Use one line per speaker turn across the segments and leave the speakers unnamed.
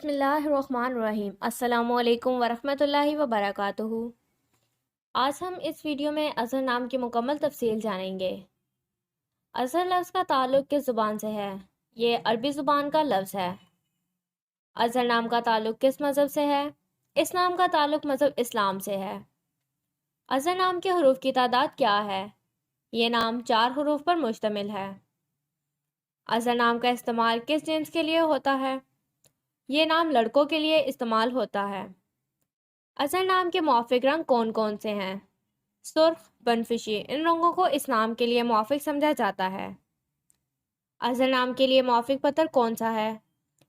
بسم اللہ الرحمن الرحیم۔ السلام علیکم ورحمۃ اللہ وبرکاتہ۔ آج ہم اس ویڈیو میں اظہر نام کی مکمل تفصیل جانیں گے۔ اظہر لفظ کا تعلق کس زبان سے ہے؟ یہ عربی زبان کا لفظ ہے۔ اظہر نام کا تعلق کس مذہب سے ہے؟ اس نام کا تعلق مذہب اسلام سے ہے۔ اظہر نام کے حروف کی تعداد کیا ہے؟ یہ نام 4 حروف پر مشتمل ہے۔ اظہر نام کا استعمال کس جنس کے لیے ہوتا ہے؟ یہ نام لڑکوں کے لیے استعمال ہوتا ہے۔ اظہر نام کے موافق رنگ کون کون سے ہیں؟ سرخ، بنفشی، ان رنگوں کو اس نام کے لیے موافق سمجھا جاتا ہے۔ اظہر نام کے لیے موافق پتھر کون سا ہے؟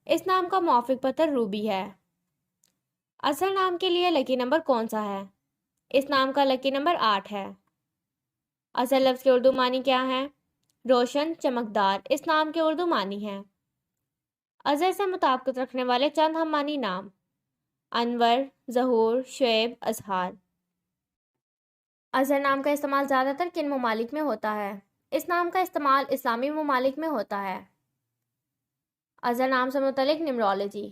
اس نام کا موافق پتھر روبی ہے۔ اظہر نام کے لیے لکی نمبر کون سا ہے؟ اس نام کا لکی نمبر 8 ہے۔ اظہر لفظ کے اردو معنی کیا ہیں؟ روشن، چمکدار، اس نام کے اردو معنی ہیں۔ اظہر سے مطابقت رکھنے والے چند ہم معنی نام: انور، ظہور، شعیب، اظہار۔ اظہر نام کا استعمال زیادہ تر کن ممالک میں ہوتا ہے؟ اس نام کا استعمال اسلامی ممالک میں ہوتا ہے۔ اظہر نام سے متعلق نمرولوجی: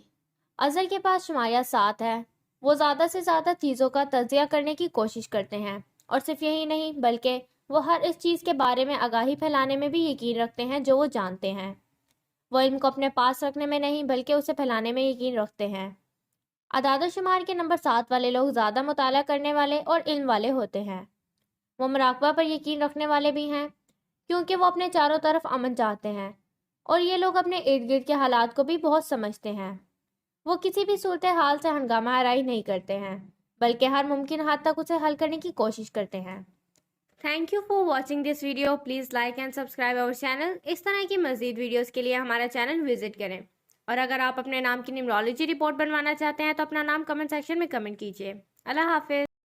اظہر کے پاس شماریہ 7 ہے۔ وہ زیادہ سے زیادہ چیزوں کا تجزیہ کرنے کی کوشش کرتے ہیں، اور صرف یہی نہیں بلکہ وہ ہر اس چیز کے بارے میں آگاہی پھیلانے میں بھی یقین رکھتے ہیں جو وہ جانتے ہیں۔ وہ علم کو اپنے پاس رکھنے میں نہیں بلکہ اسے پھیلانے میں یقین رکھتے ہیں۔ اعداد و شمار کے نمبر 7 والے لوگ زیادہ مطالعہ کرنے والے اور علم والے ہوتے ہیں۔ وہ مراقبہ پر یقین رکھنے والے بھی ہیں، کیونکہ وہ اپنے چاروں طرف امن چاہتے ہیں، اور یہ لوگ اپنے ارد گرد کے حالات کو بھی بہت سمجھتے ہیں۔ وہ کسی بھی صورتحال سے ہنگامہ آرائی نہیں کرتے ہیں، بلکہ ہر ممکن حد تک اسے حل کرنے کی کوشش کرتے ہیں۔ Thank you for watching this video. Please like and subscribe اور چینل۔ اس طرح کی مزید ویڈیوز کے لیے ہمارا چینل وزٹ کریں، اور اگر آپ اپنے نام کی نیمرولوجی رپورٹ بنوانا چاہتے ہیں تو اپنا نام کمنٹ سیکشن میں کمنٹ کیجیے۔ اللہ حافظ۔